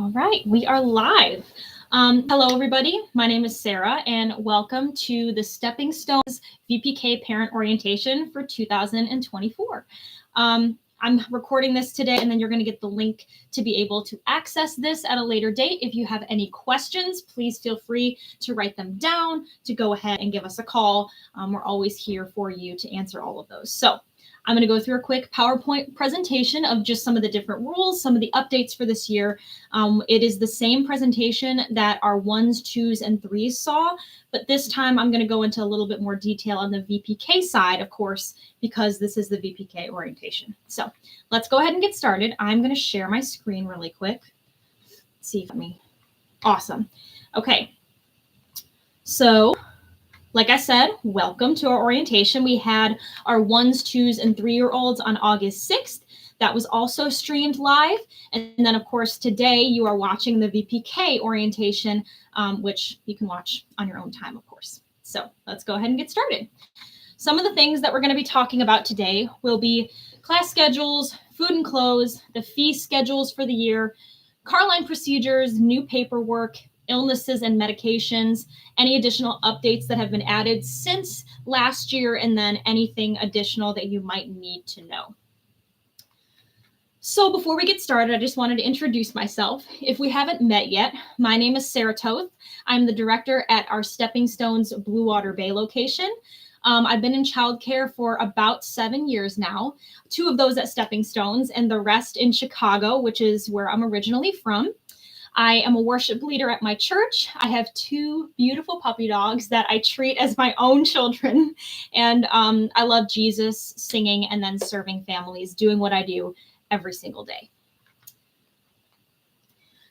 All right, we are live. Hello, everybody. My name is Sarah, and welcome to the Stepping Stones VPK Parent Orientation for 2024. I'm recording this today, and then you're going to get the link to be able to access this at a later date. If you have any questions, please feel free to write them down, to go ahead and give us a call. We're always here for you to answer all of those. So I'm going to go through a quick PowerPoint presentation of just some of the different rules, some of the updates for this year. It is the same presentation that our 1s, 2s, and 3s saw, but this time I'm going to go into a little bit more detail on the VPK side, of course, because this is the VPK orientation. So let's go ahead and get started. I'm going to share my screen really quick. Let's see if me. Awesome. Okay. So like I said, welcome to our orientation. We had our 1s, 2s, and 3-year-olds on August 6th. That was also streamed live. And then, of course, today you are watching the VPK orientation, which you can watch on your own time, of course. So let's go ahead and get started. Some of the things that we're going to be talking about today will be class schedules, food and clothes, the fee schedules for the year, car line procedures, new paperwork, illnesses and medications, any additional updates that have been added since last year, and then anything additional that you might need to know. So before we get started, I just wanted to introduce myself. If we haven't met yet, my name is Sarah Toth. I'm the director at our Stepping Stones Blue Water Bay location. I've been in childcare for about 7 years now, 2 of those at Stepping Stones and the rest in Chicago, which is where I'm originally from. I am a worship leader at my church. I have 2 beautiful puppy dogs that I treat as my own children. And I love Jesus, singing, and then serving families, doing what I do every single day.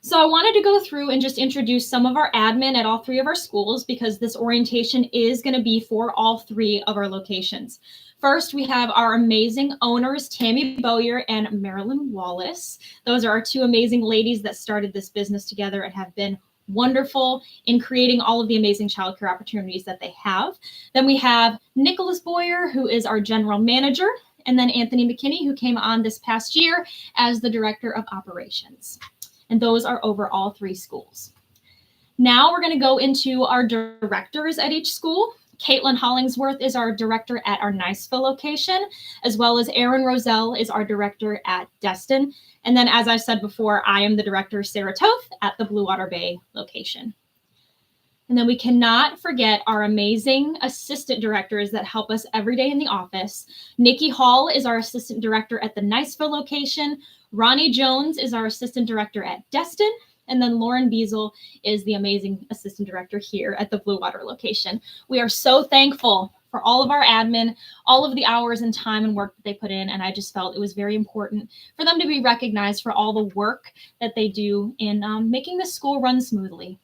So I wanted to go through and just introduce some of our admin at all 3 of our schools, because this orientation is going to be for all 3 of our locations. First, we have our amazing owners, Tammy Bowyer and Marilyn Wallace. Those are our 2 amazing ladies that started this business together and have been wonderful in creating all of the amazing childcare opportunities that they have. Then we have Nicholas Boyer, who is our general manager, and then Anthony McKinney, who came on this past year as the director of operations. And those are over all 3 schools. Now we're going to go into our directors at each school. Caitlin Hollingsworth is our director at our Niceville location, as well as Erin Roselle is our director at Destin. And then, as I said before, I am the director, Sarah Toth, at the Blue Water Bay location. And then we cannot forget our amazing assistant directors that help us every day in the office. Nikki Hall is our assistant director at the Niceville location. Ronnie Jones is our assistant director at Destin. And then Lauren Beazle is the amazing assistant director here at the Blue Water location. We are so thankful for all of our admin, all of the hours and time and work that they put in. And I just felt it was very important for them to be recognized for all the work that they do in making the school run smoothly.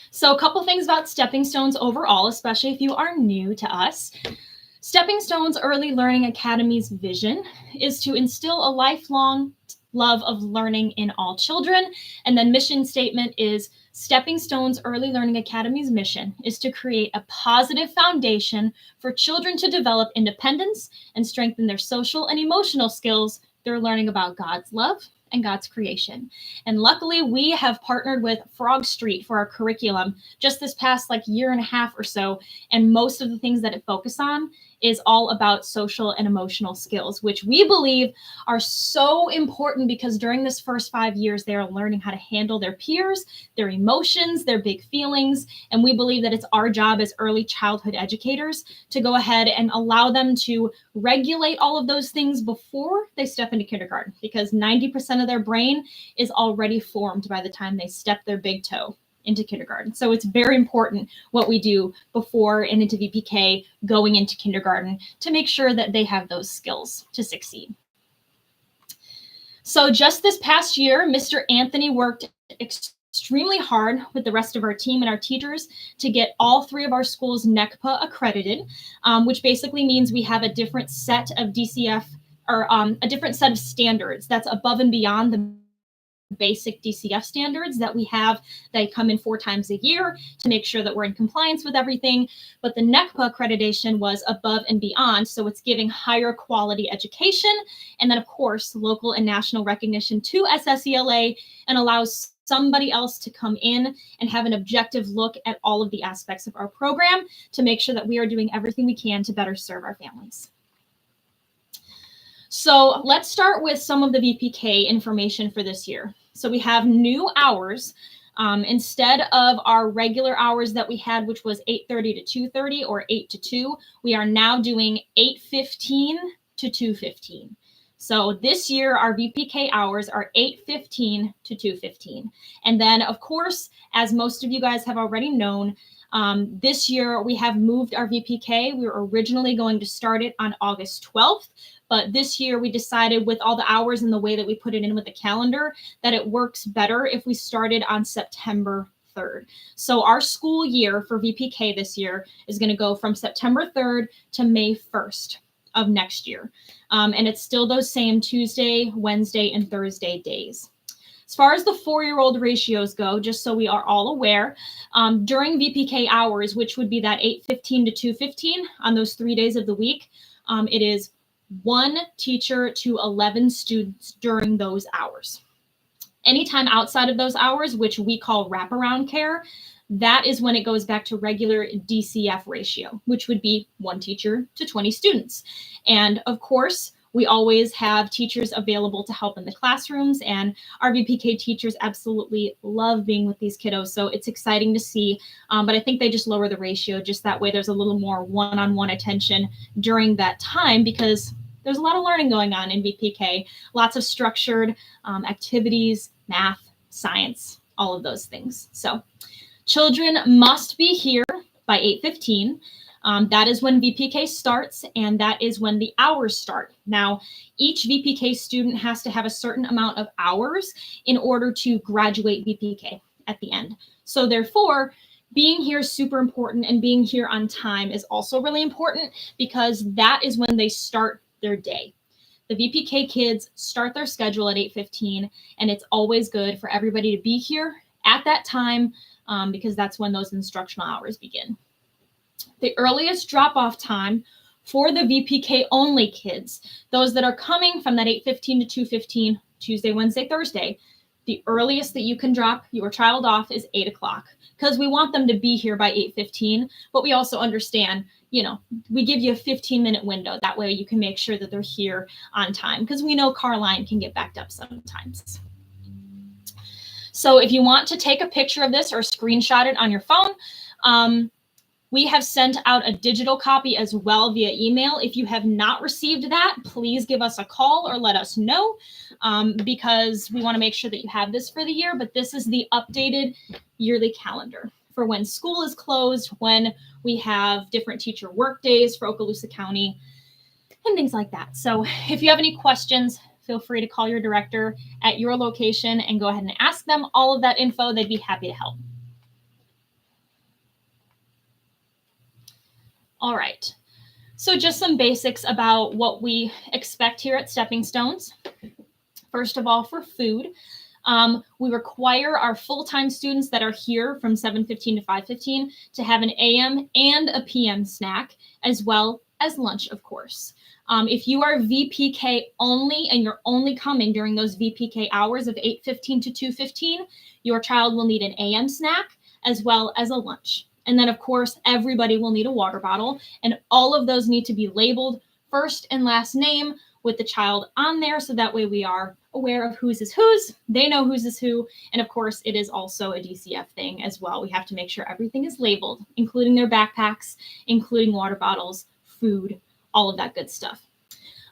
So a couple things about Stepping Stones overall, especially if you are new to us. Stepping Stones Early Learning Academy's vision is to instill a lifelong love of learning in all children. And then mission statement is Stepping Stones Early Learning Academy's mission is to create a positive foundation for children to develop independence and strengthen their social and emotional skills through learning about God's love and God's creation. And luckily, we have partnered with Frog Street for our curriculum just this past year and a half or so. And most of the things that it focuses on is all about social and emotional skills, which we believe are so important because during this first 5 years, they are learning how to handle their peers, their emotions, their big feelings. And we believe that it's our job as early childhood educators to go ahead and allow them to regulate all of those things before they step into kindergarten, because 90% of their brain is already formed by the time they step their big toe into kindergarten. So it's very important what we do before and into VPK going into kindergarten to make sure that they have those skills to succeed. So just this past year, Mr. Anthony worked extremely hard with the rest of our team and our teachers to get all 3 of our schools NECPA accredited, which basically means we have a different set of DCF or a different set of standards that's above and beyond the basic DCF standards that we have. They come in 4 times a year to make sure that we're in compliance with everything. But the NECPA accreditation was above and beyond. So it's giving higher quality education. And then, of course, local and national recognition to SSELA, and allows somebody else to come in and have an objective look at all of the aspects of our program to make sure that we are doing everything we can to better serve our families. So let's start with some of the VPK information for this year. So we have new hours. Instead of our regular hours that we had, which was 8:30 to 2:30 or 8 to 2, we are now doing 8:15 to 2:15. So this year, our VPK hours are 8:15 to 2:15. And then, of course, as most of you guys have already known, this year we have moved our VPK. We were originally going to start it on August 12th. But this year we decided, with all the hours and the way that we put it in with the calendar, that it works better if we started on September 3rd. So our school year for VPK this year is going to go from September 3rd to May 1st of next year. And it's still those same Tuesday, Wednesday, and Thursday days. As far as the 4-year-old ratios go, just so we are all aware, during VPK hours, which would be that 8:15 to 2:15 on those 3 days of the week, it is 1 teacher to 11 students during those hours. Anytime outside of those hours, which we call wraparound care, that is when it goes back to regular DCF ratio, which would be 1 teacher to 20 students. And of course, we always have teachers available to help in the classrooms, and our VPK teachers absolutely love being with these kiddos. So it's exciting to see, but I think they just lower the ratio. Just that way there's a little more one-on-one attention during that time, because there's a lot of learning going on in VPK, lots of structured activities, math, science, all of those things. So children must be here by 8:15. That is when VPK starts, and that is when the hours start. Now, each VPK student has to have a certain amount of hours in order to graduate VPK at the end. So therefore, being here is super important, and being here on time is also really important, because that is when they start their day. The VPK kids start their schedule at 8:15, and it's always good for everybody to be here at that time, because that's when those instructional hours begin. The earliest drop-off time for the VPK only kids, those that are coming from that 8:15 to 2:15, Tuesday, Wednesday, Thursday, the earliest that you can drop your child off is 8 o'clock, because we want them to be here by 8:15. But we also understand, we give you a 15-minute window. That way you can make sure that they're here on time, because we know car line can get backed up sometimes. So if you want to take a picture of this or screenshot it on your phone, we have sent out a digital copy as well via email. If you have not received that, please give us a call or let us know, because we want to make sure that you have this for the year. But this is the updated yearly calendar for when school is closed, when we have different teacher work days for Okaloosa County, and things like that. So if you have any questions, feel free to call your director at your location and go ahead and ask them all of that info. They'd be happy to help. All right, so just some basics about what we expect here at Stepping Stones. First of all, for food, we require our full-time students that are here from 7:15 to 5:15 to have an AM and a PM snack, as well as lunch, of course. If you are VPK only and you're only coming during those VPK hours of 8:15 to 2:15, your child will need an AM snack as well as a lunch. And then, of course, everybody will need a water bottle, and all of those need to be labeled first and last name with the child on there, so that way we are aware of whose is whose, they know whose is who, and of course, it is also a DCF thing as well. We have to make sure everything is labeled, including their backpacks, including water bottles, food, all of that good stuff.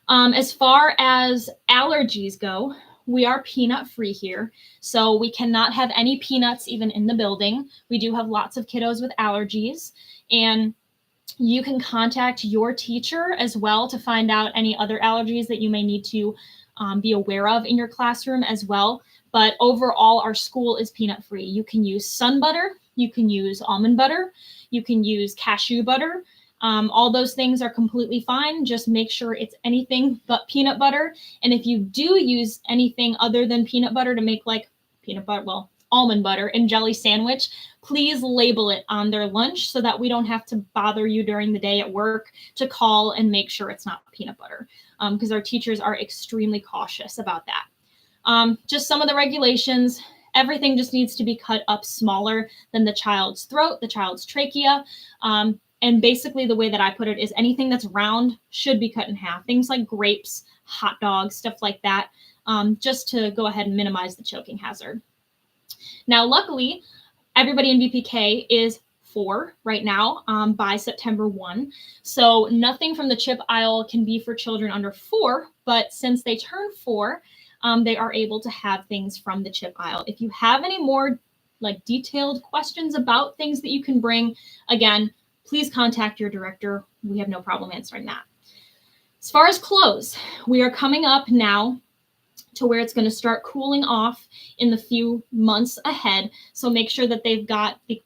As far as allergies go, we are peanut free here, so we cannot have any peanuts even in the building. We do have lots of kiddos with allergies, and you can contact your teacher as well to find out any other allergies that you may need to be aware of in your classroom as well. But overall, our school is peanut free. You can use sun butter, you can use almond butter, you can use cashew butter, All those things are completely fine. Just make sure it's anything but peanut butter. And if you do use anything other than peanut butter to make like peanut butter, well, almond butter and jelly sandwich, please label it on their lunch so that we don't have to bother you during the day at work to call and make sure it's not peanut butter, because our teachers are extremely cautious about that. Just some of the regulations. Everything just needs to be cut up smaller than the child's throat, the child's trachea. And basically the way that I put it is anything that's round should be cut in half. Things like grapes, hot dogs, stuff like that, just to go ahead and minimize the choking hazard. Now, luckily, everybody in VPK is 4 right now by September 1. So nothing from the chip aisle can be for children under 4, but since they turn 4, they are able to have things from the chip aisle. If you have any more like detailed questions about things that you can bring, again, please contact your director. We have no problem answering that. As far as clothes, we are coming up now to where it's going to start cooling off in the few months ahead. So make sure that they've got the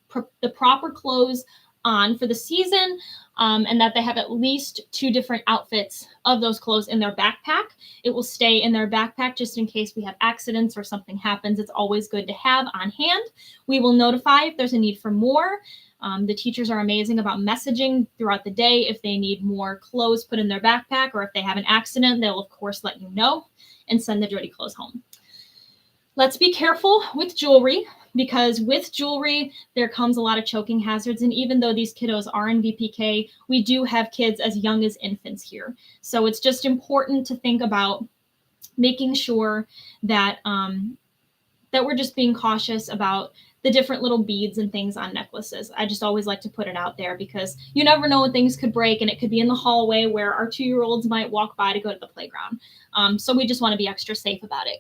proper clothes on for the season, and that they have at least 2 different outfits of those clothes in their backpack. It will stay in their backpack just in case we have accidents or something happens. It's always good to have on hand. We will notify if there's a need for more. The teachers are amazing about messaging throughout the day. If they need more clothes put in their backpack or if they have an accident, they'll of course let you know and send the dirty clothes home. Let's be careful with jewelry, because with jewelry, there comes a lot of choking hazards. And even though these kiddos are in VPK, we do have kids as young as infants here. So it's just important to think about making sure that, that we're just being cautious about the different little beads and things on necklaces. I just always like to put it out there because you never know when things could break, and it could be in the hallway where our 2-year-olds might walk by to go to the playground. So we just want to be extra safe about it.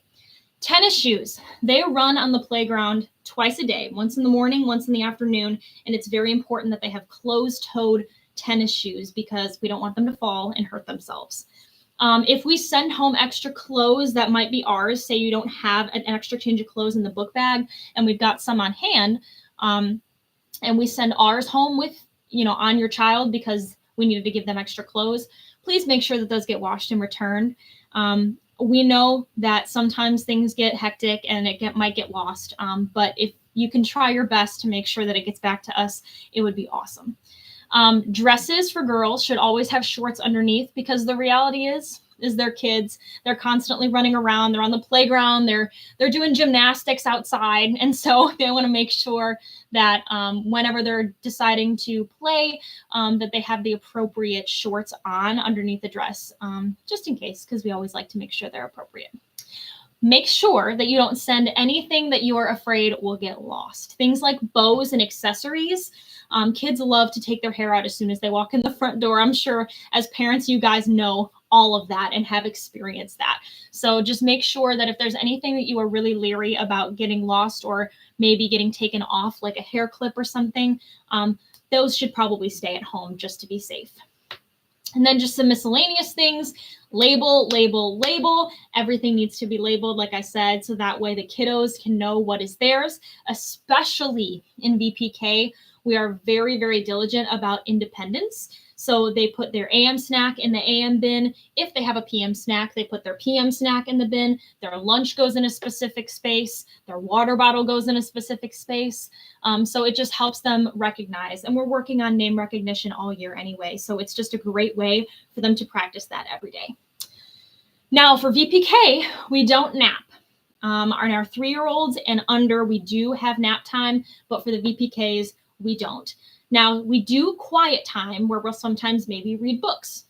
Tennis shoes, they run on the playground twice a day, once in the morning, once in the afternoon. And it's very important that they have closed-toed tennis shoes because we don't want them to fall and hurt themselves. If we send home extra clothes that might be ours, say you don't have an extra change of clothes in the book bag and we've got some on hand, and we send ours home with, on your child because we needed to give them extra clothes, please make sure that those get washed and returned. We know that sometimes things get hectic and it might get lost, but if you can try your best to make sure that it gets back to us, it would be awesome. Dresses for girls should always have shorts underneath, because the reality is they're kids. They're constantly running around. They're on the playground. They're doing gymnastics outside. And so they want to make sure that whenever they're deciding to play, that they have the appropriate shorts on underneath the dress, just in case, because we always like to make sure they're appropriate. Make sure that you don't send anything that you are afraid will get lost. Things like bows and accessories. Kids love to take their hair out as soon as they walk in the front door. I'm sure as parents, you guys know all of that and have experienced that. So just make sure that if there's anything that you are really leery about getting lost or maybe getting taken off, like a hair clip or something, those should probably stay at home just to be safe. And then just some miscellaneous things. Label, label, label. Everything needs to be labeled, like I said, so that way the kiddos can know what is theirs, especially in VPK. We are very, very diligent about independence. So they put their AM snack in the AM bin. If they have a PM snack, they put their PM snack in the bin. Their lunch goes in a specific space. Their water bottle goes in a specific space. So it just helps them recognize. And we're working on name recognition all year anyway. So it's just a great way for them to practice that every day. Now for VPK, we don't nap. On our 3-year-olds and under, we do have nap time, but for the VPKs, we don't. Now, we do quiet time where we'll sometimes maybe read books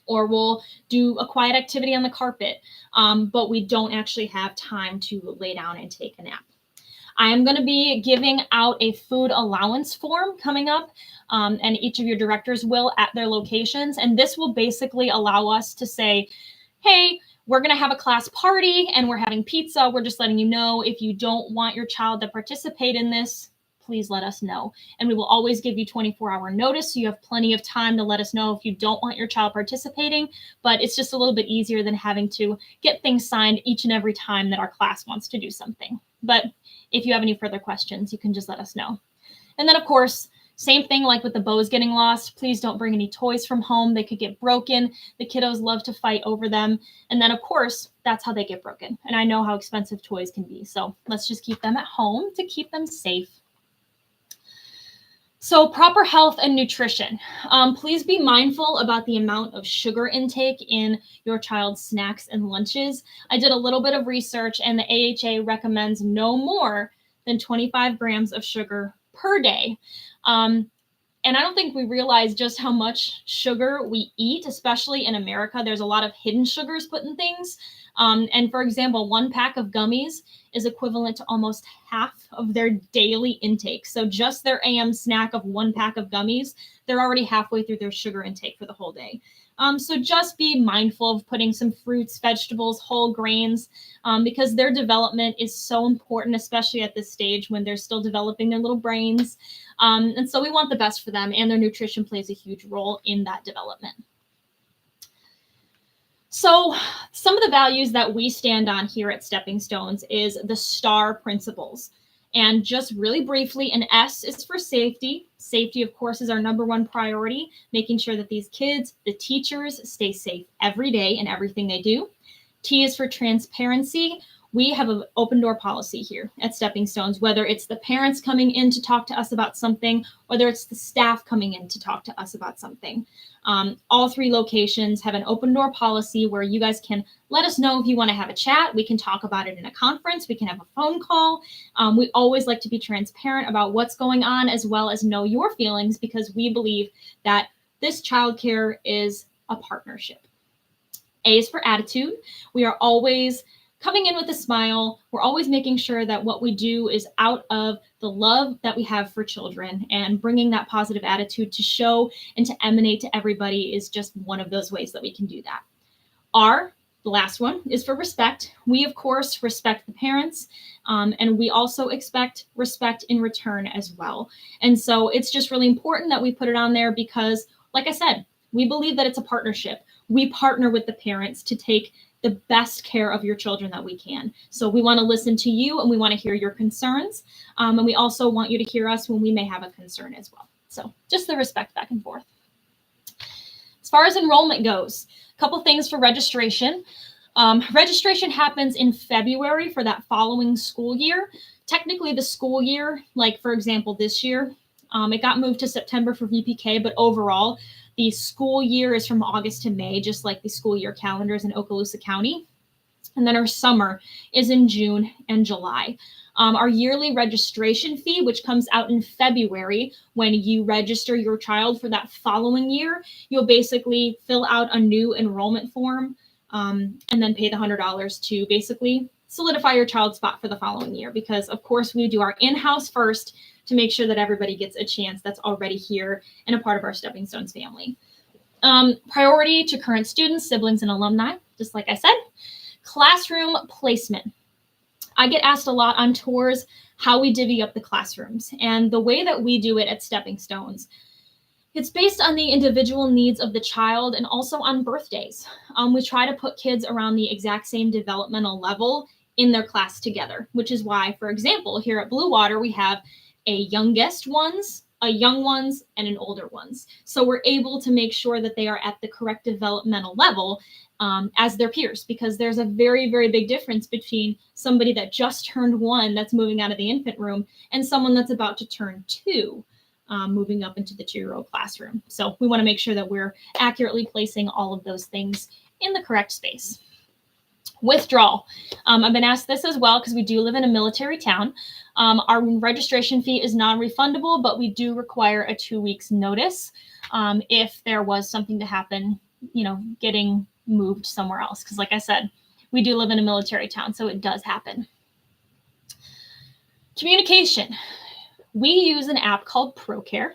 or we'll do a quiet activity on the carpet, but we don't actually have time to lay down and take a nap. I am going to be giving out a food allowance form coming up, and each of your directors will at their locations. And this will basically allow us to say, hey, we're going to have a class party and we're having pizza. We're just letting you know if you don't want your child to participate in this, please let us know. And we will always give you 24-hour notice, so you have plenty of time to let us know if you don't want your child participating. But it's just a little bit easier than having to get things signed each and every time that our class wants to do something. But if you have any further questions, you can just let us know. And then, of course, Same thing like with the bows getting lost. Please don't bring any toys from home. They could get broken. The kiddos love to fight over them. And then, of course, that's how they get broken. And I know how expensive toys can be. So let's just keep them at home to keep them safe. So proper health and nutrition. Please be mindful about the amount of sugar intake in your child's snacks and lunches. I did a little bit of research, and the AHA recommends no more than 25 grams of sugar per day. And I don't think we realize just how much sugar we eat, especially in America. There's a lot of hidden sugars put in things. And for example, 1 pack of gummies is equivalent to almost half of their daily intake. So just their AM snack of 1 pack of gummies, they're already halfway through their sugar intake for the whole day. So just be mindful of putting some fruits, vegetables, whole grains, because their development is so important, especially at this stage when they're still developing their little brains. And so we want the best for them, and their nutrition plays a huge role in that development. So some of the values that we stand on here at Stepping Stones is the STAR principles. And just really briefly, an S is for safety. Safety, of course, is our #1 priority, making sure that these kids, the teachers, stay safe every day in everything they do. T is for transparency. We have an open door policy here at Stepping Stones, whether it's the parents coming in to talk to us about something, whether it's the staff coming in to talk to us about something. All 3 locations have an open door policy where you guys can let us know if you want to have a chat. We can talk about it in a conference. We can have a phone call. We always like to be transparent about what's going on, as well as know your feelings, because we believe that this childcare is a partnership. A is for attitude. We are always coming in with a smile. We're always making sure that what we do is out of the love that we have for children, and bringing that positive attitude to show and to emanate to everybody is just one of those ways that we can do that. R, the last one, is for respect. We, of course, respect the parents, and we also expect respect in return as well. And so it's just really important that we put it on there because, like I said, we believe that it's a partnership. We partner with the parents to take the best care of your children that we can. So we want to listen to you, and we want to hear your concerns. And we also want you to hear us when we may have a concern as well. So just the respect back and forth. As far as enrollment goes, a couple things for registration. Registration happens in February for that following school year. Technically the school year, like for example, this year, it got moved to September for VPK, but overall, the school year is from August to May, just like the school year calendars in Okaloosa County. And then our summer is in June and July. Our yearly registration fee, which comes out in February, when you register your child for that following year, you'll basically fill out a new enrollment form and then pay the $100 to basically solidify your child's spot for the following year. Because of course we do our in-house first to make sure that everybody gets a chance that's already here and a part of our Stepping Stones family. Priority to current students, siblings, and alumni, just like I said. Classroom placement. I get asked a lot on tours how we divvy up the classrooms. And the way that we do it at Stepping Stones, it's based on the individual needs of the child and also on birthdays. We try to put kids around the exact same developmental level in their class together, which is why, for example, here at Blue Water, we have a youngest ones, a young ones, and an older ones. So we're able to make sure that they are at the correct developmental level as their peers, because there's a very, very big difference between somebody that just turned 1 that's moving out of the infant room and someone that's about to turn 2, moving up into the 2-year-old classroom. So we want to make sure that we're accurately placing all of those things in the correct space. Withdrawal. I've been asked this as well because we do live in a military town. Our registration fee is non-refundable, but we do require a 2 weeks notice if there was something to happen, getting moved somewhere else. Because like I said, we do live in a military town, so it does happen. Communication. We use an app called ProCare.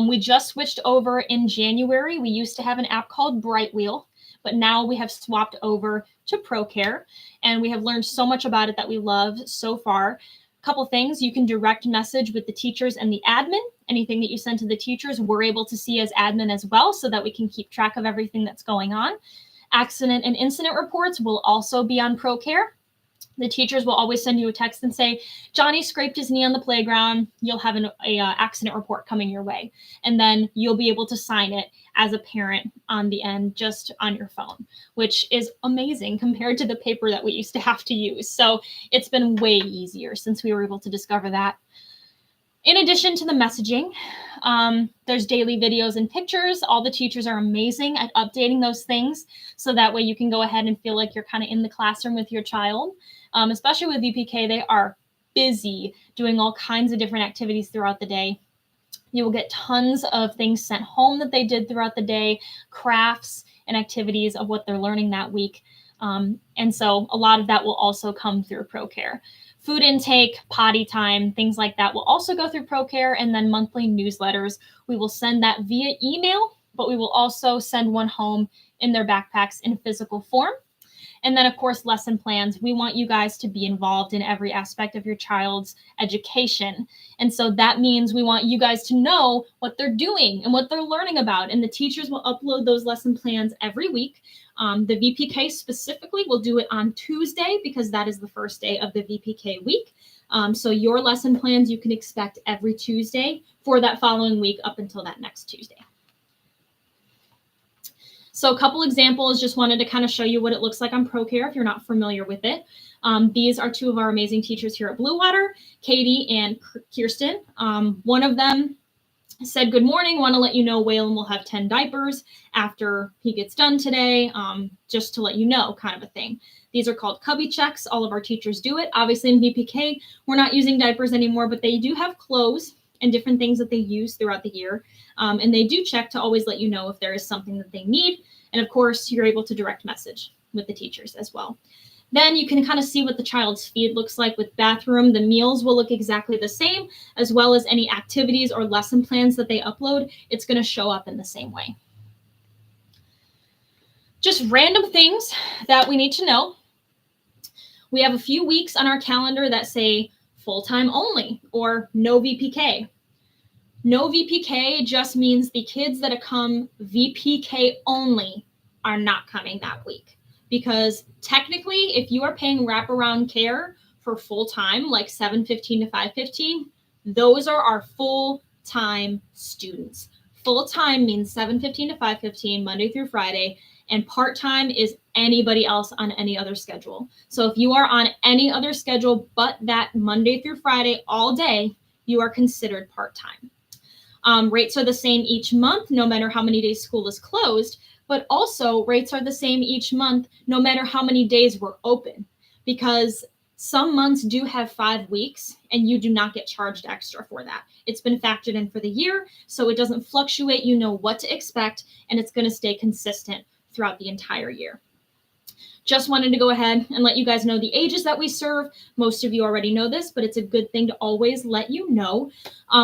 We just switched over in January. We used to have an app called Brightwheel, but now we have swapped over to ProCare, and we have learned so much about it that we love so far. A couple things: you can direct message with the teachers and the admin. Anything that you send to the teachers, we're able to see as admin as well, so that we can keep track of everything that's going on. Accident and incident reports will also be on ProCare. The teachers will always send you a text and say, Johnny scraped his knee on the playground. You'll have an accident report coming your way. And then you'll be able to sign it as a parent on the end, just on your phone, which is amazing compared to the paper that we used to have to use. So it's been way easier since we were able to discover that. In addition to the messaging, there's daily videos and pictures. All the teachers are amazing at updating those things. So that way you can go ahead and feel like you're kind of in the classroom with your child. Especially with VPK, they are busy doing all kinds of different activities throughout the day. You will get tons of things sent home that they did throughout the day, crafts and activities of what they're learning that week. And so a lot of that will also come through ProCare. Food intake, potty time, things like that will also go through ProCare, and then monthly newsletters. We will send that via email, but we will also send one home in their backpacks in physical form. And then, of course, lesson plans. We want you guys to be involved in every aspect of your child's education. And so that means we want you guys to know what they're doing and what they're learning about. And the teachers will upload those lesson plans every week. The VPK specifically will do it on Tuesday because that is the first day of the VPK week. So your lesson plans you can expect every Tuesday for that following week up until that next Tuesday. So a couple examples, just wanted to kind of show you what it looks like on ProCare if you're not familiar with it. These are two of our amazing teachers here at Blue Water, Katie and Kirsten. One of them said, good morning, want to let you know Waylon will have 10 diapers after he gets done today, just to let you know, kind of a thing. These are called cubby checks. All of our teachers do it. Obviously in VPK, we're not using diapers anymore, but they do have clothes and different things that they use throughout the year. And they do check to always let you know if there is something that they need. And of course, you're able to direct message with the teachers as well. Then you can kind of see what the child's feed looks like with bathroom. The meals will look exactly the same, as well as any activities or lesson plans that they upload. It's going to show up in the same way. Just random things that we need to know. We have a few weeks on our calendar that say full-time only or no VPK. No VPK just means the kids that come VPK only are not coming that week. Because technically, if you are paying wraparound care for full-time, like 7:15 to 5:15, those are our full-time students. Full-time means 7:15 to 5:15, Monday through Friday, and part-time is anybody else on any other schedule. So if you are on any other schedule but that Monday through Friday all day, you are considered part-time. Rates are the same each month, no matter how many days school is closed, but also rates are the same each month, no matter how many days we're open, because some months do have 5 weeks and you do not get charged extra for that. It's been factored in for the year, so it doesn't fluctuate. You know what to expect, and it's going to stay consistent throughout the entire year. Just wanted to go ahead and let you guys know the ages that we serve. Most of you already know this, but it's a good thing to always let you know.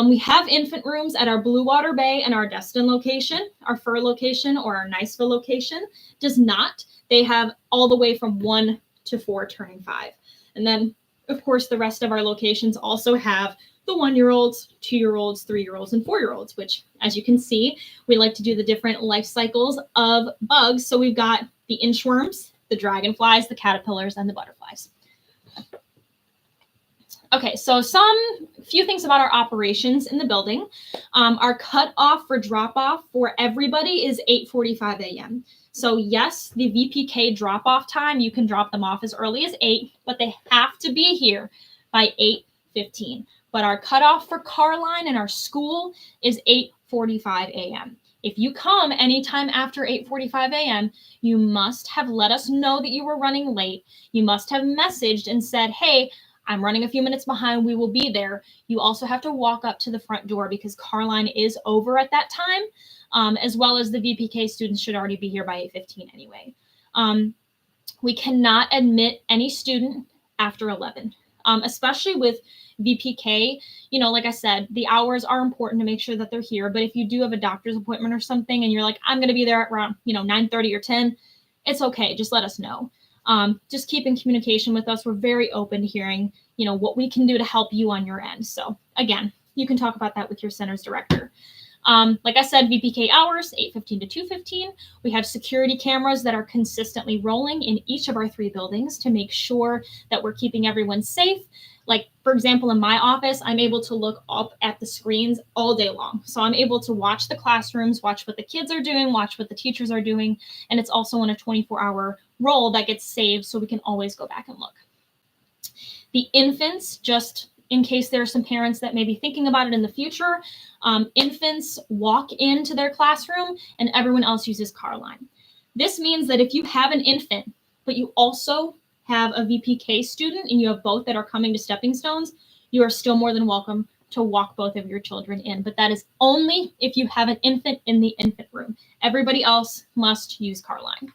We have infant rooms at our Blue Water Bay and our Destin location. Our Fur location or our Niceville location does not. They have all the way from 1 to 4 turning 5. And then, of course, the rest of our locations also have the 1-year-olds, 2-year-olds, 3-year-olds, and 4-year-olds, which, as you can see, we like to do the different life cycles of bugs. So we've got the inchworms, the dragonflies, the caterpillars, and the butterflies. Okay, so few things about our operations in the building. Our cutoff for drop-off for everybody is 8:45 a.m. So yes, the VPK drop-off time, you can drop them off as early as 8, but they have to be here by 8:15. But our cutoff for Carline and our school is 8:45 a.m. If you come anytime after 8:45 a.m., you must have let us know that you were running late. You must have messaged and said, hey, I'm running a few minutes behind. We will be there. You also have to walk up to the front door because Carline is over at that time, as well as the VPK students should already be here by 8:15 anyway. We cannot admit any student after 11, especially with VPK. You know, like I said, the hours are important to make sure that they're here. But if you do have a doctor's appointment or something and you're like, I'm going to be there at around, 9:30 or 10, it's okay. Just let us know. Just keep in communication with us. We're very open to hearing, what we can do to help you on your end. So again, you can talk about that with your center's director. Like I said, VPK hours, 8:15 to 2:15. We have security cameras that are consistently rolling in each of our 3 buildings to make sure that we're keeping everyone safe. Like, for example, in my office, I'm able to look up at the screens all day long. So I'm able to watch the classrooms, watch what the kids are doing, watch what the teachers are doing. And it's also on a 24-hour roll that gets saved so we can always go back and look. The infants, just in case there are some parents that may be thinking about it in the future, infants walk into their classroom and everyone else uses car line. This means that if you have an infant, but you also have a VPK student and you have both that are coming to Stepping Stones, you are still more than welcome to walk both of your children in. But that is only if you have an infant in the infant room. Everybody else must use car line.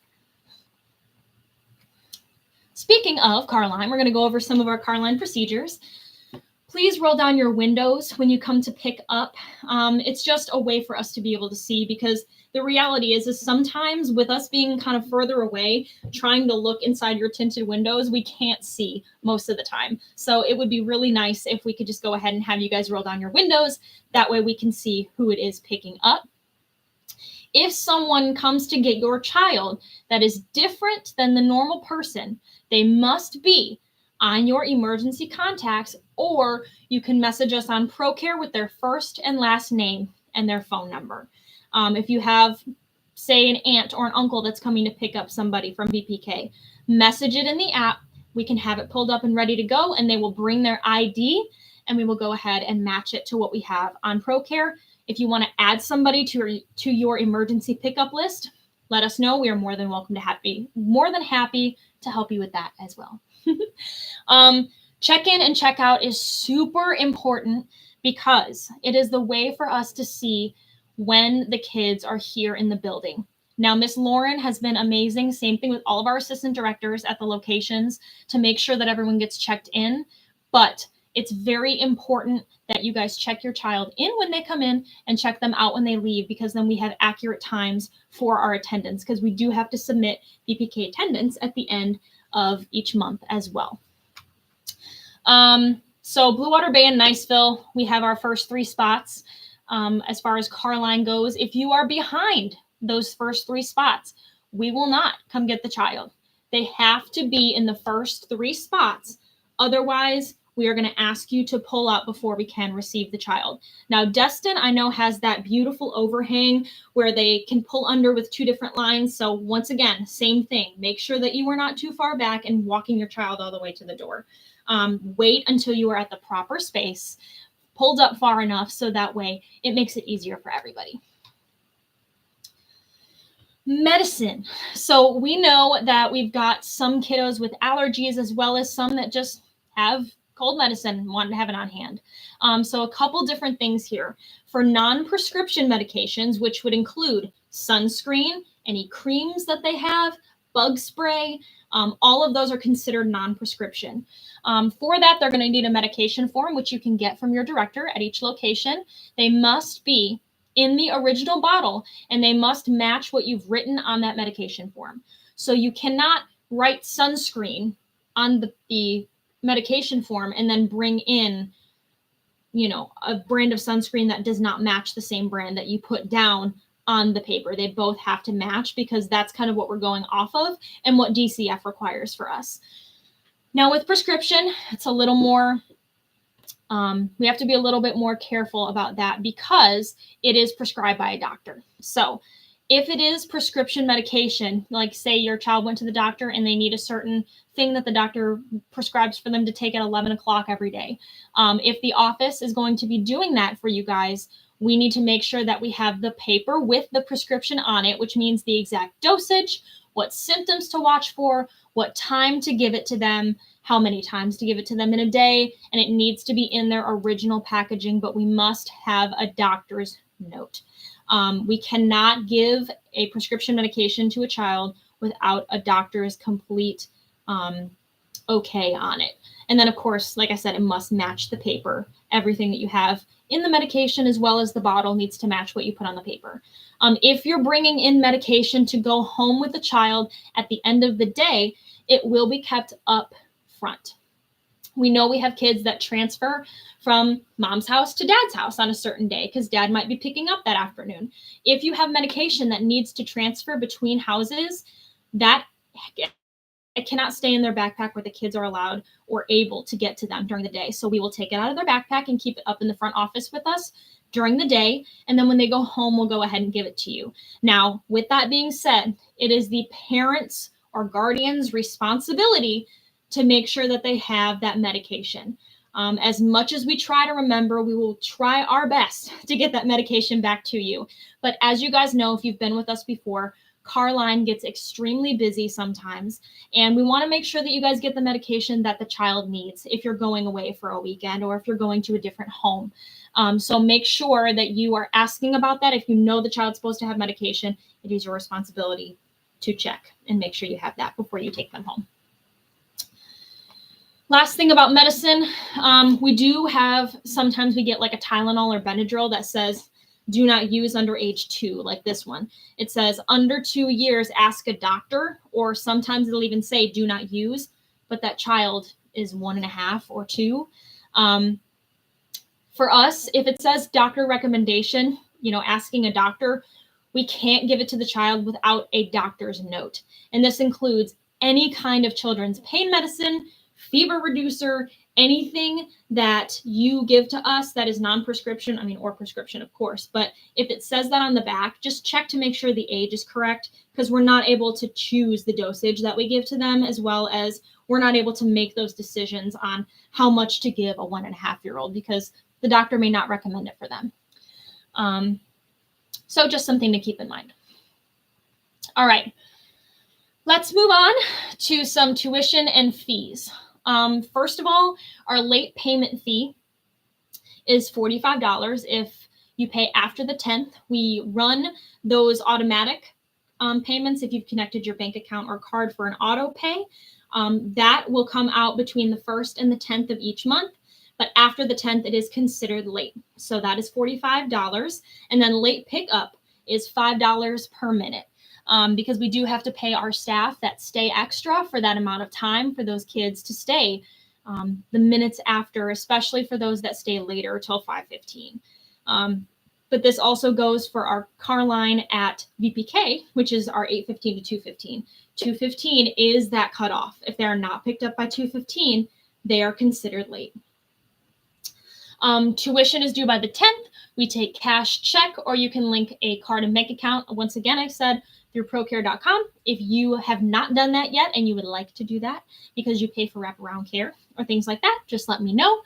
Speaking of car line, we're going to go over some of our car line procedures. Please roll down your windows when you come to pick up. It's just a way for us to be able to see, because the reality is sometimes with us being kind of further away, trying to look inside your tinted windows, we can't see most of the time. So it would be really nice if we could just go ahead and have you guys roll down your windows. That way we can see who it is picking up. If someone comes to get your child that is different than the normal person, they must be on your emergency contacts, or you can message us on ProCare with their first and last name and their phone number. If you have, say, an aunt or an uncle that's coming to pick up somebody from VPK, message it in the app. We can have it pulled up and ready to go, and they will bring their ID, and we will go ahead and match it to what we have on ProCare. If you want to add somebody to your emergency pickup list, let us know. We are more than happy to help you with that as well. Check-in and check-out is super important because it is the way for us to see when the kids are here in the building. Now, Miss Lauren has been amazing. Same thing with all of our assistant directors at the locations to make sure that everyone gets checked in. But it's very important that you guys check your child in when they come in and check them out when they leave, because then we have accurate times for our attendance, because we do have to submit VPK attendance at the end of each month as well. So Blue Water Bay and Niceville, we have our first 3 spots. As far as car line goes, if you are behind those first 3 spots, we will not come get the child. They have to be in the first 3 spots. Otherwise, we are going to ask you to pull out before we can receive the child. Now, Destin, I know, has that beautiful overhang where they can pull under with 2 different lines. So once again, same thing. Make sure that you are not too far back and walking your child all the way to the door. Wait until you are at the proper space, pulled up far enough, so that way it makes it easier for everybody. Medicine. So we know that we've got some kiddos with allergies, as well as some that just have cold medicine and want to have it on hand. So a couple different things here. For non-prescription medications, which would include sunscreen, any creams that they have, bug spray, all of those are considered non-prescription. For that, they're going to need a medication form, which you can get from your director at each location. They must be in the original bottle, and they must match what you've written on that medication form. So you cannot write sunscreen on the medication form and then bring in, a brand of sunscreen that does not match the same brand that you put down on the paper. They both have to match, because that's kind of what we're going off of and what DCF requires for us. Now with prescription, it's a little more, we have to be a little bit more careful about that, because it is prescribed by a doctor. So if it is prescription medication, like say your child went to the doctor and they need a certain thing that the doctor prescribes for them to take at 11 o'clock every day. If the office is going to be doing that for you guys, we need to make sure that we have the paper with the prescription on it, which means the exact dosage, what symptoms to watch for, what time to give it to them, how many times to give it to them in a day, and it needs to be in their original packaging, but we must have a doctor's note. We cannot give a prescription medication to a child without a doctor's complete okay on it. And then, of course, like I said, it must match the paper. Everything that you have in the medication, as well as the bottle, needs to match what you put on the paper. If you're bringing in medication to go home with the child at the end of the day, it will be kept up front. We know we have kids that transfer from mom's house to dad's house on a certain day because dad might be picking up that afternoon. If you have medication that needs to transfer between houses, that it cannot stay in their backpack where the kids are allowed or able to get to them during the day. So we will take it out of their backpack and keep it up in the front office with us during the day. And then when they go home, we'll go ahead and give it to you. Now, with that being said, it is the parents' or guardian's responsibility to make sure that they have that medication. As much as we try to remember, we will try our best to get that medication back to you. But as you guys know, if you've been with us before, Carline gets extremely busy sometimes, and we want to make sure that you guys get the medication that the child needs if you're going away for a weekend or if you're going to a different home. So make sure that you are asking about that. If you know the child's supposed to have medication, it is your responsibility to check and make sure you have that before you take them home. Last thing about medicine, we do have, sometimes we get like a Tylenol or Benadryl that says, do not use under age 2, like this one. It says under 2 years, ask a doctor, or sometimes it'll even say do not use, but that child is 1.5 or 2. For us, if it says doctor recommendation, asking a doctor, we can't give it to the child without a doctor's note. And this includes any kind of children's pain medicine, fever reducer, anything that you give to us that is non-prescription, or prescription, of course. But if it says that on the back, just check to make sure the age is correct, because we're not able to choose the dosage that we give to them, as well as we're not able to make those decisions on how much to give a 1.5-year-old because the doctor may not recommend it for them. So just something to keep in mind. All right, let's move on to some tuition and fees. First of all, our late payment fee is $45 if you pay after the 10th. We run those automatic payments if you've connected your bank account or card for an auto pay. That will come out between the 1st and the 10th of each month. But after the 10th, it is considered late. So that is $45. And then late pickup is $5 per minute. Because we do have to pay our staff that stay extra for that amount of time for those kids to stay the minutes after, especially for those that stay later till 5:15. But this also goes for our car line at VPK, which is our 8:15 to 2:15. 2:15 is that cutoff. If they are not picked up by 2:15, they are considered late. Tuition is due by the 10th. We take cash, check, or you can link a card and bank account. Once again, I said through procare.com. If you have not done that yet and you would like to do that because you pay for wraparound care or things like that, just let me know.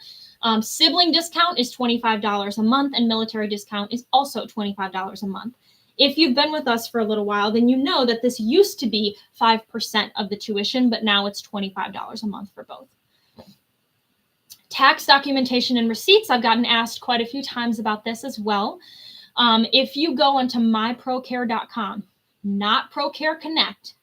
Sibling discount is $25 a month, and military discount is also $25 a month. If you've been with us for a little while, then you know that this used to be 5% of the tuition, but now it's $25 a month for both. Tax documentation and receipts. I've gotten asked quite a few times about this as well. If you go onto myprocare.com, not Procare Connect,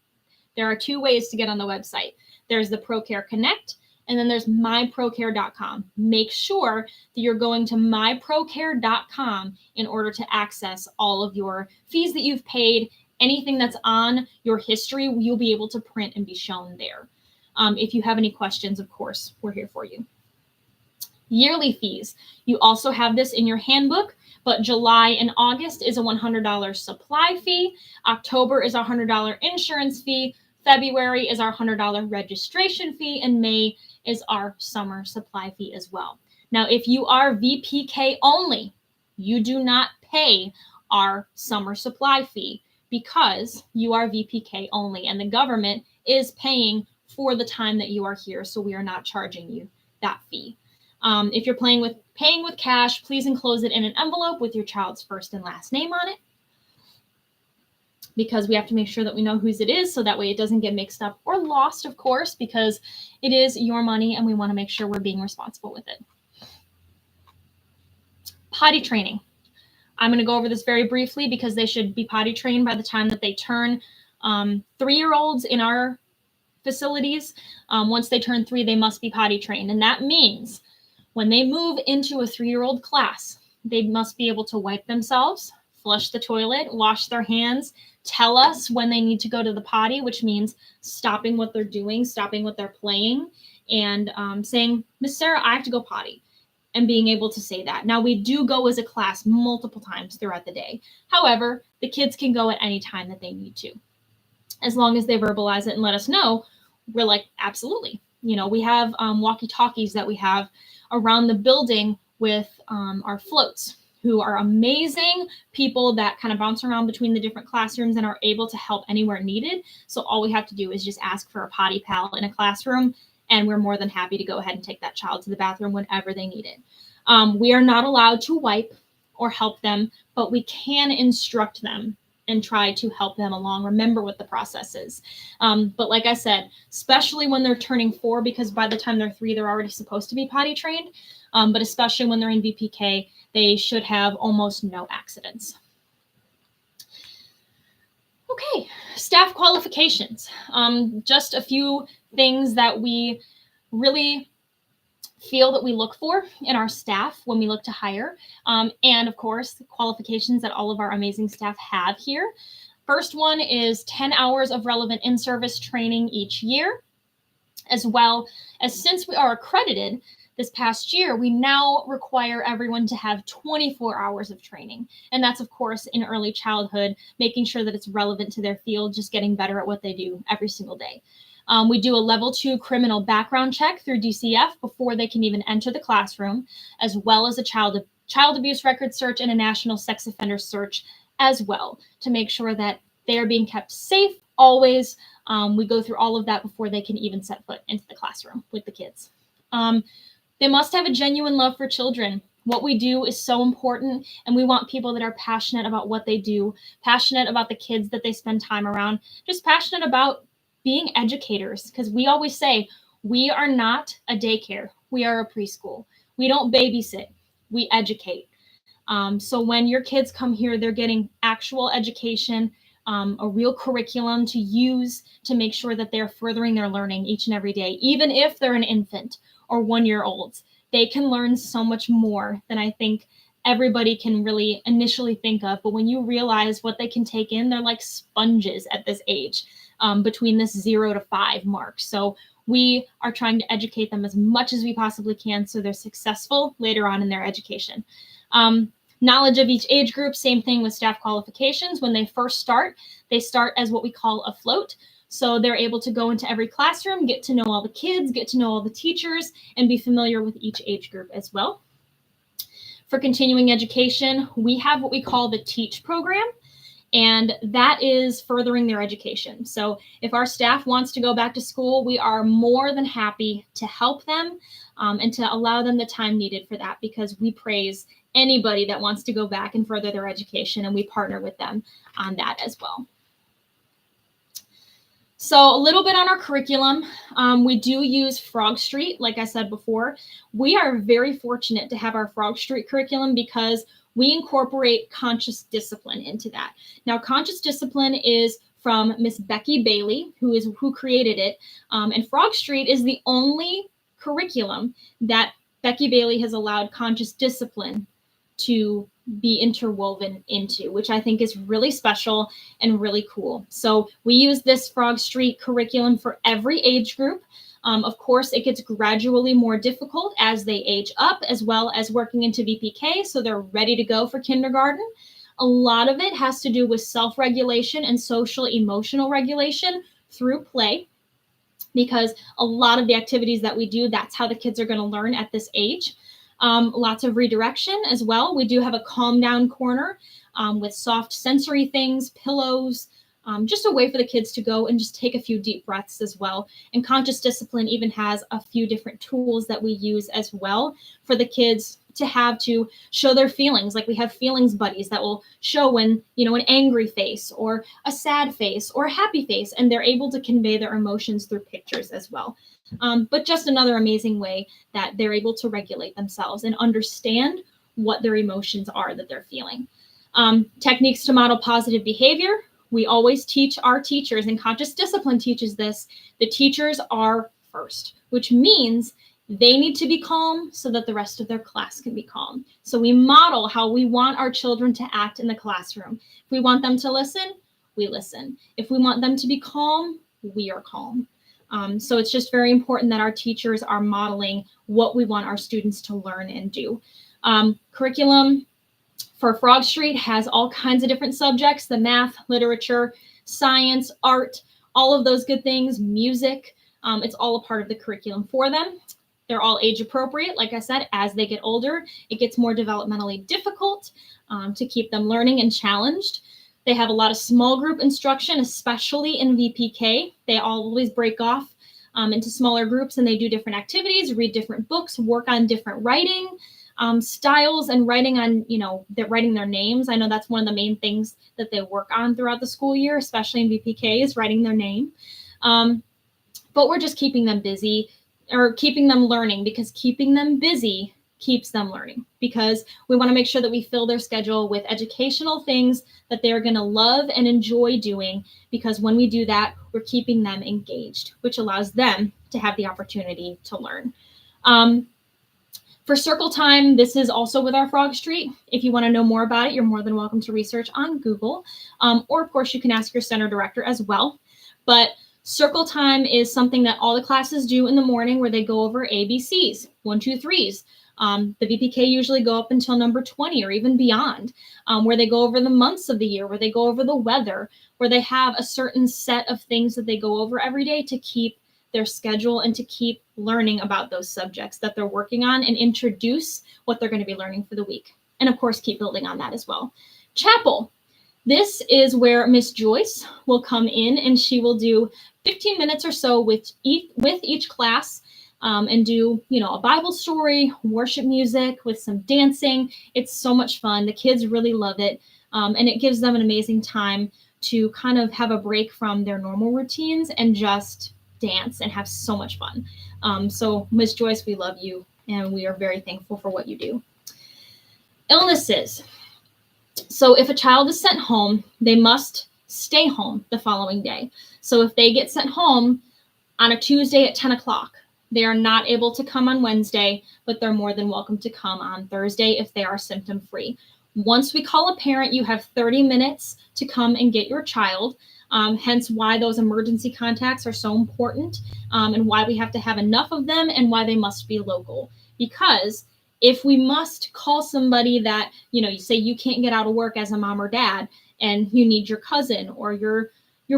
there are 2 ways to get on the website. There's the Procare Connect, and then there's myprocare.com. Make sure that you're going to myprocare.com in order to access all of your fees that you've paid. Anything that's on your history, you'll be able to print and be shown there. If you have any questions, of course, we're here for you. Yearly fees. You also have this in your handbook, but July and August is a $100 supply fee. October is a $100 insurance fee. February is our $100 registration fee, and May is our summer supply fee as well. Now, if you are VPK only, you do not pay our summer supply fee because you are VPK only, and the government is paying for the time that you are here, so we are not charging you that fee. If you're paying with cash, please enclose it in an envelope with your child's first and last name on it, because we have to make sure that we know whose it is, so that way it doesn't get mixed up or lost, of course, because it is your money and we want to make sure we're being responsible with it. Potty training. I'm going to go over this very briefly because they should be potty trained by the time that they turn 3-year-olds in our facilities. Once they turn 3, they must be potty trained. And that means when they move into a 3-year-old class, they must be able to wipe themselves, flush the toilet, wash their hands, tell us when they need to go to the potty, which means stopping what they're doing, stopping what they're playing, and saying, Miss Sarah, I have to go potty, and being able to say that. Now, we do go as a class multiple times throughout the day. However, the kids can go at any time that they need to. As long as they verbalize it and let us know, we're like, absolutely. You know, we have walkie-talkies that we have around the building with our floats, who are amazing people that kind of bounce around between the different classrooms and are able to help anywhere needed. So all we have to do is just ask for a potty pal in a classroom, and we're more than happy to go ahead and take that child to the bathroom whenever they need it. We are not allowed to wipe or help them, but we can instruct them and try to help them along, remember what the process is. But like I said, especially when they're turning 4, because by the time they're 3, they're already supposed to be potty trained. But especially when they're in VPK, they should have almost no accidents. Okay, staff qualifications. Just a few things that we really feel that we look for in our staff when we look to hire. And of course, the qualifications that all of our amazing staff have here. First one is 10 hours of relevant in-service training each year, as well as, since we are accredited this past year, we now require everyone to have 24 hours of training. And that's, of course, in early childhood, making sure that it's relevant to their field, just getting better at what they do every single day. We do a level 2 criminal background check through DCF before they can even enter the classroom, as well as a child abuse record search and a national sex offender search as well, to make sure that they are being kept safe always. We go through all of that before they can even set foot into the classroom with the kids. They must have a genuine love for children. What we do is so important, and we want people that are passionate about what they do, passionate about the kids that they spend time around, just passionate about being educators, because we always say we are not a daycare. We are a preschool. We don't babysit. We educate. So when your kids come here, they're getting actual education, a real curriculum to use to make sure that they're furthering their learning each and every day. Even if they're an infant or 1-year-olds, they can learn so much more than I think everybody can really initially think of. But when you realize what they can take in, they're like sponges at this age, between this 0 to 5 mark. So we are trying to educate them as much as we possibly can so they're successful later on in their education. Knowledge of each age group, same thing with staff qualifications. When they first start, they start as what we call a float. So they're able to go into every classroom, get to know all the kids, get to know all the teachers, and be familiar with each age group as well. For continuing education, we have what we call the TEACH program, and that is furthering their education. So if our staff wants to go back to school, we are more than happy to help them and to allow them the time needed for that, because we praise anybody that wants to go back and further their education, and we partner with them on that as well. So a little bit on our curriculum. We do use Frog Street, like I said before. We are very fortunate to have our Frog Street curriculum because we incorporate conscious discipline into that. Now, conscious discipline is from Miss Becky Bailey, who created it. And Frog Street is the only curriculum that Becky Bailey has allowed conscious discipline to be interwoven into, which I think is really special and really cool. So we use this Frog Street curriculum for every age group. Of course, it gets gradually more difficult as they age up, as well as working into VPK, so they're ready to go for kindergarten. A lot of it has to do with self-regulation and social emotional regulation through play, because a lot of the activities that we do, that's how the kids are going to learn at this age. Lots of redirection as well. We do have a calm down corner with soft sensory things, pillows, just a way for the kids to go and just take a few deep breaths as well. And conscious discipline even has a few different tools that we use as well for the kids to have to show their feelings. Like we have feelings buddies that will show when, an angry face or a sad face or a happy face, and they're able to convey their emotions through pictures as well. But just another amazing way that they're able to regulate themselves and understand what their emotions are that they're feeling. Techniques to model positive behavior. We always teach our teachers, and conscious discipline teaches this, the teachers are first, which means they need to be calm so that the rest of their class can be calm. So we model how we want our children to act in the classroom. If we want them to listen, we listen. If we want them to be calm, we are calm. So it's just very important that our teachers are modeling what we want our students to learn and do. Curriculum for Frog Street has all kinds of different subjects: the math, literature, science, art, all of those good things, music. It's all a part of the curriculum for them. They're all age appropriate. Like I said, as they get older, it gets more developmentally difficult to keep them learning and challenged. They have a lot of small group instruction, especially in VPK. They always break off into smaller groups, and they do different activities, read different books, work on different writing styles, and writing on, they're writing their names. I know that's one of the main things that they work on throughout the school year, especially in VPK, is writing their name. But we're just keeping them busy, or keeping them learning, because keeping them busy keeps them learning, because we want to make sure that we fill their schedule with educational things that they're going to love and enjoy doing, because when we do that, we're keeping them engaged, which allows them to have the opportunity to learn. For Circle Time, this is also with our Frog Street. If you want to know more about it, you're more than welcome to research on Google, or of course you can ask your center director as well. But Circle Time is something that all the classes do in the morning, where they go over ABCs, 1, 2, 3s. The VPK usually go up until number 20 or even beyond, where they go over the months of the year, where they go over the weather, where they have a certain set of things that they go over every day to keep their schedule and to keep learning about those subjects that they're working on, and introduce what they're going to be learning for the week. And of course, keep building on that as well. Chapel. This is where Miss Joyce will come in, and she will do 15 minutes or so with each class, and do, a Bible story, worship music with some dancing. It's so much fun. The kids really love it. And it gives them an amazing time to kind of have a break from their normal routines and just dance and have so much fun. So Miss Joyce, we love you, and we are very thankful for what you do. Illnesses. So if a child is sent home, they must stay home the following day. So if they get sent home on a Tuesday at 10 o'clock, they are not able to come on Wednesday, but they're more than welcome to come on Thursday if they are symptom-free. Once we call a parent, you have 30 minutes to come and get your child. Hence why those emergency contacts are so important, and why we have to have enough of them, and why they must be local. Because if we must call somebody that, you say you can't get out of work as a mom or dad, and you need your cousin or your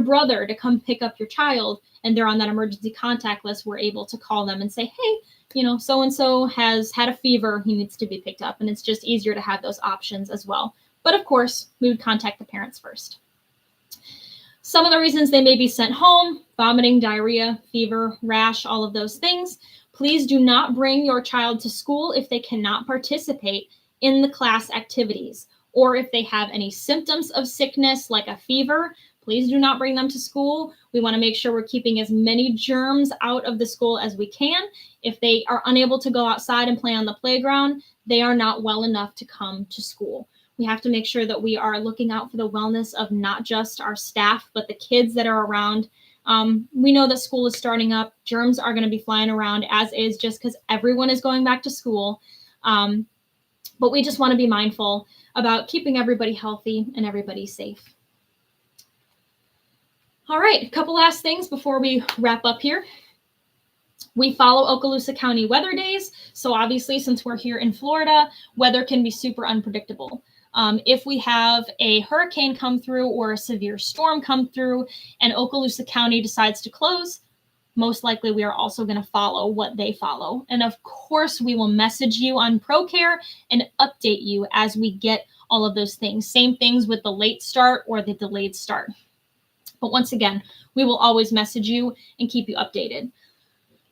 brother to come pick up your child, and they're on that emergency contact list, we're able to call them and say, hey, so-and-so has had a fever, he needs to be picked up. And it's just easier to have those options as well. But of course, we would contact the parents first. Some of the reasons they may be sent home: vomiting, diarrhea, fever, rash, all of those things. Please do not bring your child to school if they cannot participate in the class activities, or if they have any symptoms of sickness like a fever. Please do not bring them to school. We want to make sure we're keeping as many germs out of the school as we can. If they are unable to go outside and play on the playground, they are not well enough to come to school. We have to make sure that we are looking out for the wellness of not just our staff, but the kids that are around. We know that school is starting up. Germs are going to be flying around, as is, just because everyone is going back to school. But we just want to be mindful about keeping everybody healthy and everybody safe. All right, a couple last things before we wrap up here. We follow Okaloosa County weather days. So obviously, since we're here in Florida, weather can be super unpredictable. If we have a hurricane come through or a severe storm come through and Okaloosa County decides to close, most likely we are also going to follow what they follow. And of course, we will message you on ProCare and update you as we get all of those things. Same things with the late start or the delayed start. But once again, we will always message you and keep you updated.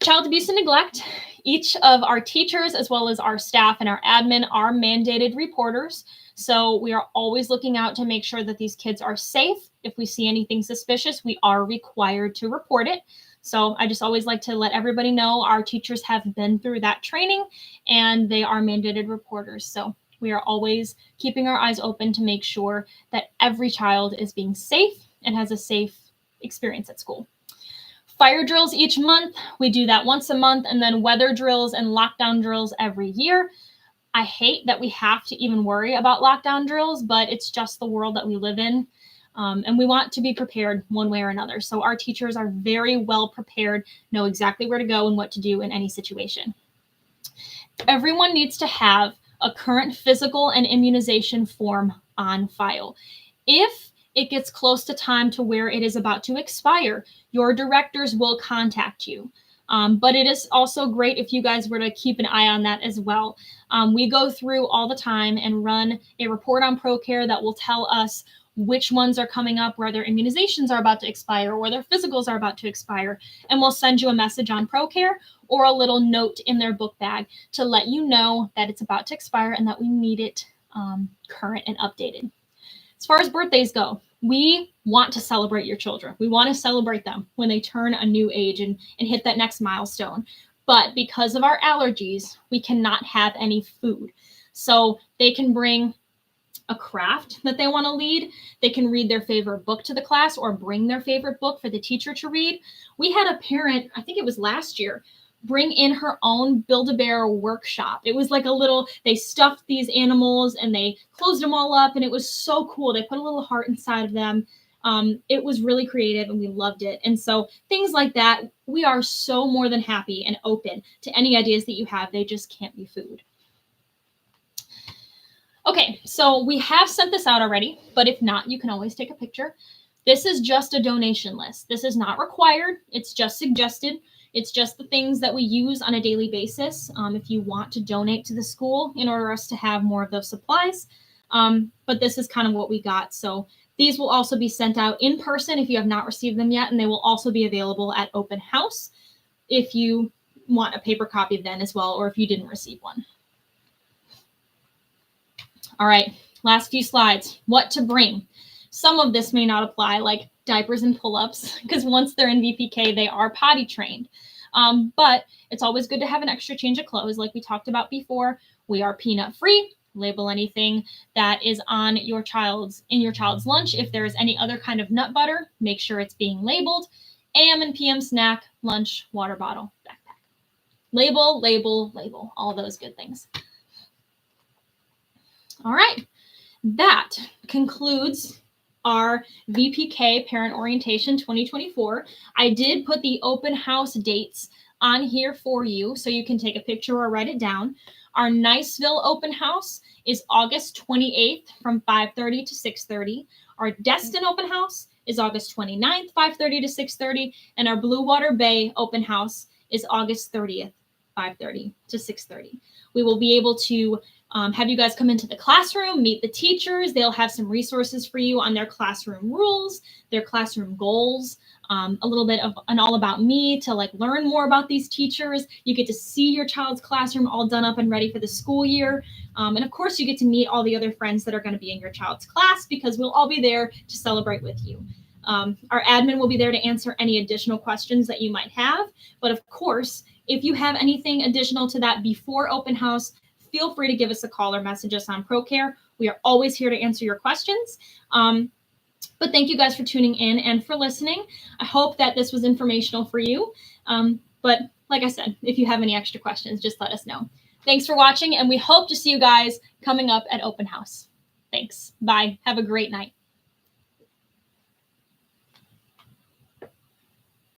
Child abuse and neglect. Each of our teachers, as well as our staff and our admin, are mandated reporters. So we are always looking out to make sure that these kids are safe. If we see anything suspicious, we are required to report it. So I just always like to let everybody know our teachers have been through that training and they are mandated reporters. So we are always keeping our eyes open to make sure that every child is being safe and has a safe experience at school. Fire drills each month. We do that once a month, and then weather drills and lockdown drills every year. I hate that we have to even worry about lockdown drills, but it's just the world that we live in. And we want to be prepared one way or another. So our teachers are very well prepared, know exactly where to go and what to do in any situation. Everyone needs to have a current physical and immunization form on file. If it gets close to time to where it is about to expire, your directors will contact you. But it is also great if you guys were to keep an eye on that as well. We go through all the time and run a report on ProCare that will tell us which ones are coming up, where their immunizations are about to expire, or their physicals are about to expire. And we'll send you a message on ProCare or a little note in their book bag to let you know that it's about to expire and that we need it current and updated. As far as birthdays go, we want to celebrate your children. We want to celebrate them when they turn a new age and hit that next milestone. But because of our allergies, we cannot have any food. So they can bring a craft that they want to lead. They can read their favorite book to the class or bring their favorite book for the teacher to read. We had a parent, I think it was last year, bring in her own Build-A-Bear workshop. It was like a little, they stuffed these animals and they closed them all up, and it was so cool. They put a little heart inside of them. It was really creative and we loved it. And so things like that, we are so more than happy and open to any ideas that you have. They just can't be food. Okay, so we have sent this out already, but if not, you can always take a picture. This is just a donation list. This is not required. It's just suggested. It's just the things that we use on a daily basis if you want to donate to the school in order for us to have more of those supplies. But this is kind of what we got. So these will also be sent out in person if you have not received them yet, and they will also be available at open house if you want a paper copy then as well, or if you didn't receive one. All right, last few slides. What to bring. Some of this may not apply, like diapers and pull-ups, because once they're in VPK, they are potty trained. But it's always good to have an extra change of clothes. Like we talked about before, we are peanut free. Label anything that is on in your child's lunch. If there is any other kind of nut butter, make sure it's being labeled. AM and PM snack, lunch, water bottle, backpack. Label, label, label, all those good things. All right, that concludes our VPK Parent Orientation 2024. I did put the open house dates on here for you so you can take a picture or write it down. Our Niceville open house is August 28th from 5:30 to 6:30. Our Destin open house is August 29th, 5:30 to 6:30. And our Blue Water Bay open house is August 30th, 5:30 to 6:30. We will be able to have you guys come into the classroom, meet the teachers. They'll have some resources for you on their classroom rules, their classroom goals, a little bit of an all about me to like learn more about these teachers. You get to see your child's classroom all done up and ready for the school year. And of course, you get to meet all the other friends that are going to be in your child's class because we'll all be there to celebrate with you. Our admin will be there to answer any additional questions that you might have. But of course, if you have anything additional to that before open house, feel free to give us a call or message us on ProCare. We are always here to answer your questions. But thank you guys for tuning in and for listening. I hope that this was informational for you. But like I said, if you have any extra questions, just let us know. Thanks for watching, and we hope to see you guys coming up at open house. Thanks. Bye. Have a great night.